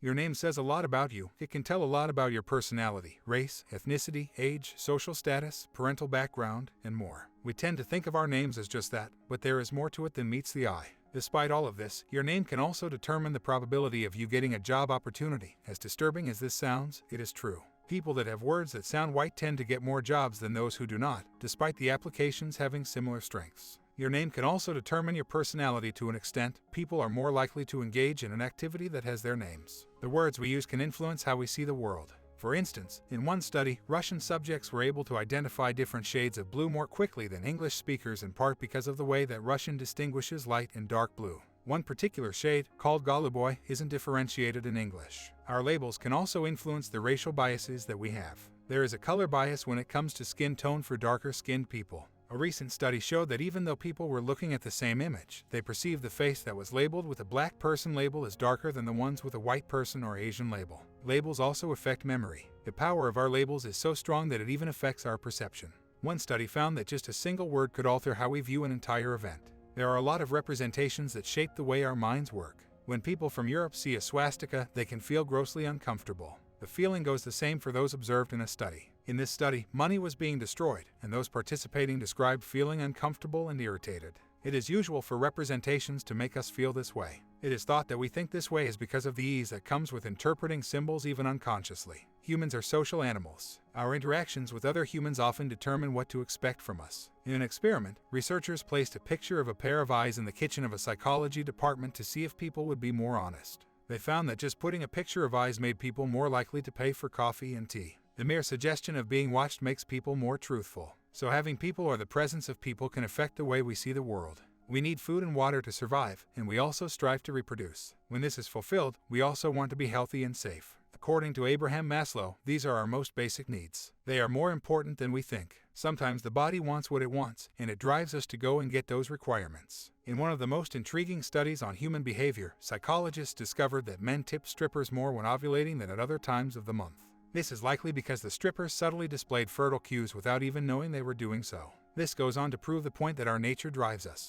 Your name says a lot about you. It can tell a lot about your personality, race, ethnicity, age, social status, parental background, and more. We tend to think of our names as just that, but there is more to it than meets the eye. Despite all of this, your name can also determine the probability of you getting a job opportunity. As disturbing as this sounds, it is true. People that have words that sound white tend to get more jobs than those who do not, despite the applications having similar strengths. Your name can also determine your personality to an extent. People are more likely to engage in an activity that has their names. The words we use can influence how we see the world. For instance, in one study, Russian subjects were able to identify different shades of blue more quickly than English speakers, in part because of the way that Russian distinguishes light and dark blue. One particular shade, called goluboy, isn't differentiated in English. Our labels can also influence the racial biases that we have. There is a color bias when it comes to skin tone for darker-skinned people. A recent study showed that even though people were looking at the same image, they perceived the face that was labeled with a black person label as darker than the ones with a white person or Asian label. Labels also affect memory. The power of our labels is so strong that it even affects our perception. One study found that just a single word could alter how we view an entire event. There are a lot of representations that shape the way our minds work. When people from Europe see a swastika, they can feel grossly uncomfortable. The feeling goes the same for those observed in a study. In this study, money was being destroyed, and those participating described feeling uncomfortable and irritated. It is usual for representations to make us feel this way. It is thought that we think this way is because of the ease that comes with interpreting symbols even unconsciously. Humans are social animals. Our interactions with other humans often determine what to expect from us. In an experiment, researchers placed a picture of a pair of eyes in the kitchen of a psychology department to see if people would be more honest. They found that just putting a picture of eyes made people more likely to pay for coffee and tea. The mere suggestion of being watched makes people more truthful. So having people or the presence of people can affect the way we see the world. We need food and water to survive, and we also strive to reproduce. When this is fulfilled, we also want to be healthy and safe. According to Abraham Maslow, these are our most basic needs. They are more important than we think. Sometimes the body wants what it wants, and it drives us to go and get those requirements. In one of the most intriguing studies on human behavior, psychologists discovered that men tip strippers more when ovulating than at other times of the month. This is likely because the strippers subtly displayed fertile cues without even knowing they were doing so. This goes on to prove the point that our nature drives us.